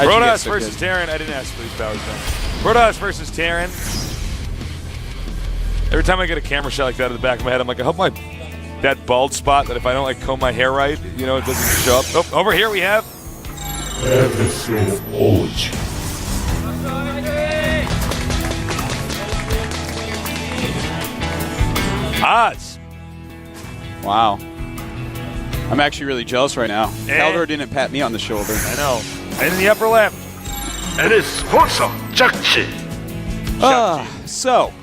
Protoss versus Terran. I didn't ask for these powers though. Protoss versus Terran. Every time I get a camera shot like that in the back of my head, I'm like, I hope that bald spot, that if I don't like comb my hair right, you know, it doesn't show up. Oh, over here we have episode. Oz. Wow. I'm actually really jealous right now. Caldor didn't pat me on the shoulder. I know. And in the upper left. And it's sponsor jjakji. So,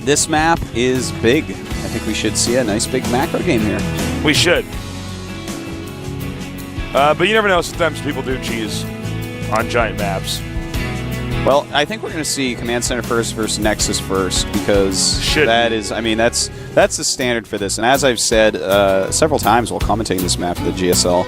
this map is big. I think we should see a nice big macro game here. We should. But you never know. Sometimes people do cheese on giant maps. Well, I think we're going to see Command Center first versus Nexus first because that's the standard for this. And as I've said several times while commentating this map for the GSL,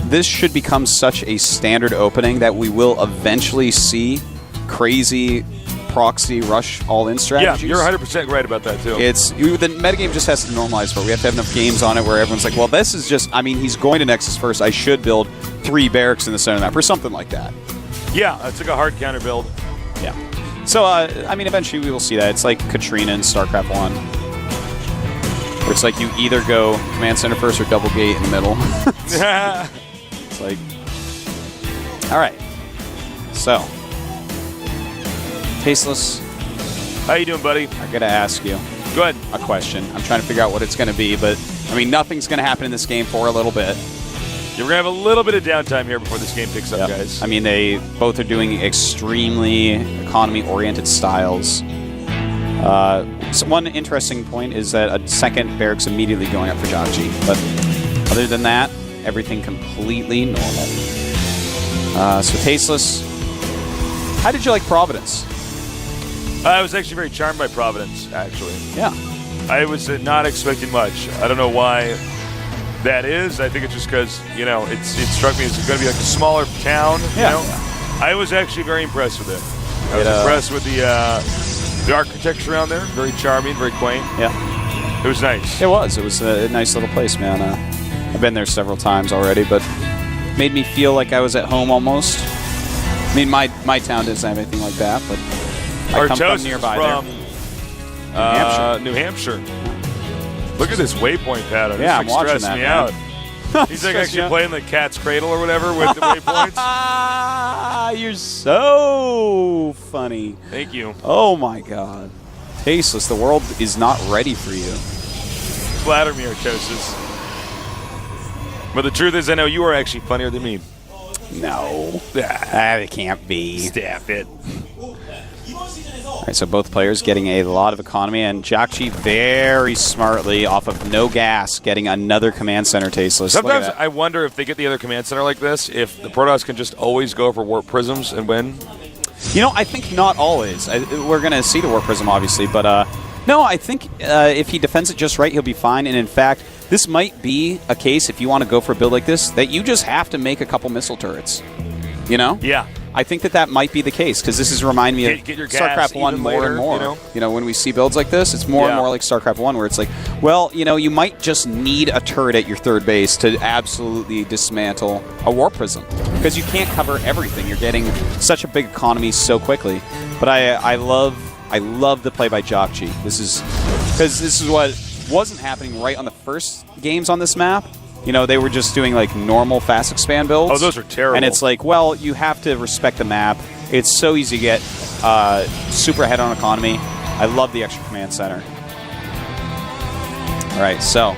this should become such a standard opening that we will eventually see crazy proxy rush all-in strategies. Yeah, you're 100% right about that too. The metagame just has to normalize for it. We have to have enough games on it where everyone's like, well, this is just, I mean, he's going to Nexus first. I should build 3 barracks in the center of the map or something like that. Yeah, it's like a hard counter build. Yeah. So, I mean, eventually we will see that. It's like Katrina in Starcraft 1. Where it's like you either go Command Center first or double gate in the middle. It's like... Alright. So. Tasteless. How you doing, buddy? I gotta ask you. Go ahead. A question. I'm trying to figure out what it's gonna be, but, I mean, nothing's gonna happen in this game for a little bit. We're going to have a little bit of downtime here before this game picks up, guys. I mean, they both are doing extremely economy-oriented styles. So one interesting point is that a second barracks immediately going up for jjakji. But other than that, everything completely normal. So Tasteless, how did you like Providence? I was actually very charmed by Providence, actually. Yeah. I was not expecting much. I don't know why that is. I think it's just because, you know, it struck me as going to be like a smaller town. Yeah. You know? I was actually very impressed with it. I was impressed with the architecture around there. Very charming, very quaint. Yeah. It was nice. It was. It was a nice little place, man. I've been there several times already, but made me feel like I was at home almost. I mean, my town doesn't have anything like that, but I come from nearby New Hampshire. Look at this waypoint pattern. Yeah, this I'm watching stressed that, me out. He's like actually playing the Cat's Cradle or whatever with the waypoints. You're so funny. Thank you. Oh my God. Tasteless, the world is not ready for you. Flatter me, Artosis. But the truth is, I know you are actually funnier than me. No. That can't be. Staff it. All right, so both players getting a lot of economy, and jjakji very smartly, off of no gas, getting another command center Tasteless. Sometimes I wonder if they get the other command center like this, if the Protoss can just always go for warp prisms and win. You know, I think not always. We're going to see the warp prism, obviously, but no, I think if he defends it just right, he'll be fine. And in fact, this might be a case, if you want to go for a build like this, that you just have to make a couple missile turrets. You know? Yeah. I think that might be the case, because this is reminding me of StarCraft 1 more and more. You know, when we see builds like this, it's more and more like StarCraft 1, where it's like, well, you know, you might just need a turret at your third base to absolutely dismantle a warp prism, because you can't cover everything. You're getting such a big economy so quickly. But I love the play by jjakji. This is what wasn't happening right on the first games on this map. You know, they were just doing, like, normal fast expand builds. Oh, those are terrible. And it's like, well, you have to respect the map. It's so easy to get super ahead on economy. I love the extra command center. All right, so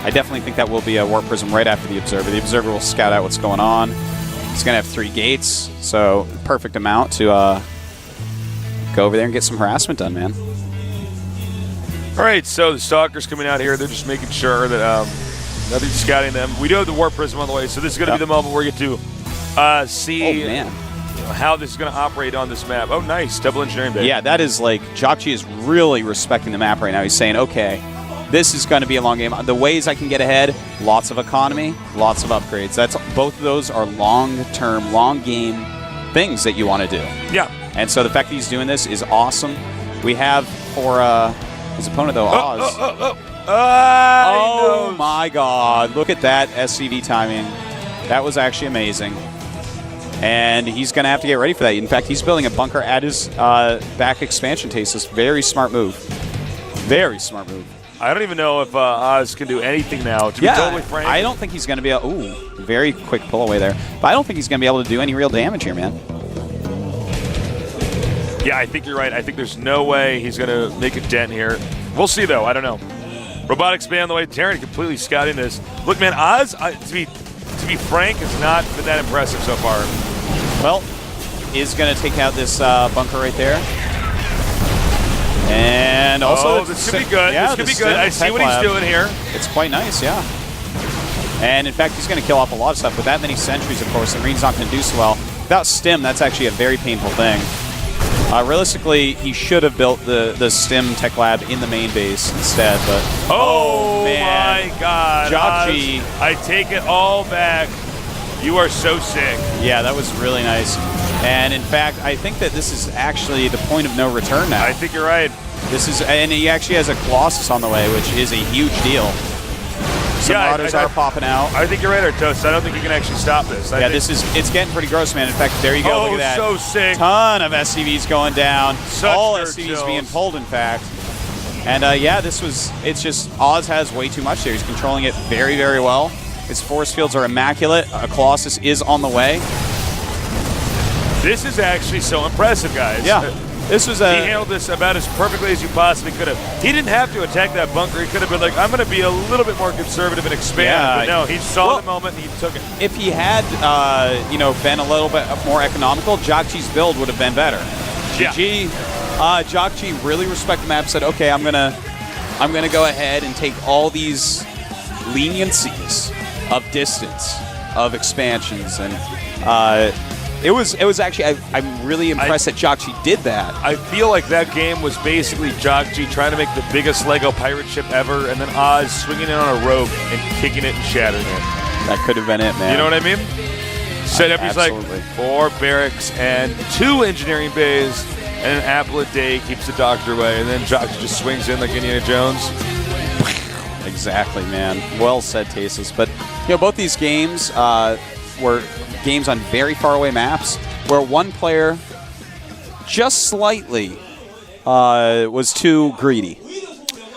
I definitely think that will be a warp prism right after the Observer. The Observer will scout out what's going on. It's going to have 3 gates, so perfect amount to go over there and get some harassment done, man. All right, so the Stalkers coming out here. They're just making sure that... nothing's scouting them. We do have the warp prism on the way, so this is going to be the moment where we get to see how this is going to operate on this map. Oh, nice. Double engineering, baby. Yeah, that is like, jjakji is really respecting the map right now. He's saying, okay, this is going to be a long game. The ways I can get ahead, lots of economy, lots of upgrades. Both of those are long-term, long-game things that you want to do. Yeah. And so the fact that he's doing this is awesome. We have for his opponent, though, Oz. Oh my God, look at that SCV timing. That was actually amazing. And he's going to have to get ready for that. In fact, he's building a bunker at his back expansion Tasis. Very smart move. Very smart move. I don't even know if Oz can do anything now, to be totally frank. I don't think he's going to be able... Ooh, very quick pull away there. But I don't think he's going to be able to do any real damage here, man. Yeah, I think you're right. I think there's no way he's going to make a dent here. We'll see, though. I don't know. Robotics Bay on the way. Terran completely scouting this. Look, man, Oz, to be frank, has not been that impressive so far. Well, is going to take out this bunker right there. And also, this could be good. Yeah, this could be good. I see what he's doing here. It's quite nice, yeah. And in fact, he's going to kill off a lot of stuff. With that many sentries, of course, the Marine's not going to do so well. Without Stim, that's actually a very painful thing. Realistically, he should have built the Stim Tech Lab in the main base instead, but... Oh man. My God. jjakji. I take it all back. You are so sick. Yeah, that was really nice. And in fact, I think that this is actually the point of no return now. I think you're right. This is, and he actually has a Colossus on the way, which is a huge deal. Some Marauders are popping out. I think you're right, Artos. I don't think you can actually stop this. It's getting pretty gross, man. In fact, there you go. Look at that. So sick. Ton of SCVs going down. All SCVs chills. being pulled, in fact. And yeah, it's just, Oz has way too much there. He's controlling it very, very well. His force fields are immaculate. A Colossus is on the way. This is actually so impressive, guys. Yeah. This was he handled this about as perfectly as you possibly could have. He didn't have to attack that bunker. He could have been like, I'm going to be a little bit more conservative and expand. Yeah. But no, he saw the moment and he took it. If he had, been a little bit more economical, jjakji's build would have been better. jjakji really respected the map. Said, okay, I'm gonna go ahead and take all these leniencies of distance, of expansions, and it was actually, I'm really impressed that jjakji did that. I feel like that game was basically jjakji trying to make the biggest Lego pirate ship ever, and then Oz swinging in on a rope and kicking it and shattering it. That could have been it, man. You know what I mean? Set up, he's like 4 barracks and 2 engineering bays and an apple a day keeps the doctor away, and then jjakji just swings in like Indiana Jones. Exactly, man. Well said, Tasis. But both these games were games on very far away maps where one player just slightly was too greedy.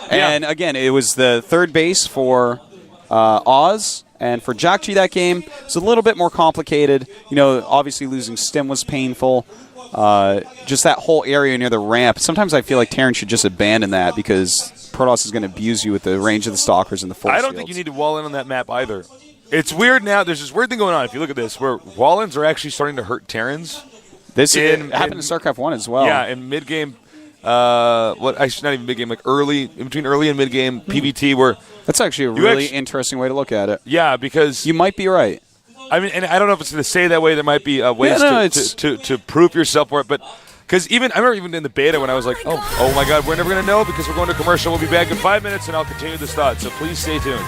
And again, it was the third base for Oz, and for jjakji that game it's a little bit more complicated. Obviously losing Stim was painful. Just that whole area near the ramp. Sometimes I feel like Terran should just abandon that because Protoss is going to abuse you with the range of the Stalkers and the force I don't think you need to wall in on that map either. It's weird now. There's this weird thing going on. If you look at this, where wall-ins are actually starting to hurt Terrans. This happened in StarCraft 1 as well. Yeah, in mid-game, actually not even mid-game, like in between early and mid-game PvT, where... That's actually a really interesting way to look at it. Yeah, because... You might be right. I mean, and I don't know if it's going to say that way. There might be ways to prove yourself for it, but... Because I remember even in the beta when I was like, oh my God, we're never going to know because we're going to commercial. We'll be back in 5 minutes, and I'll continue this thought, so please stay tuned.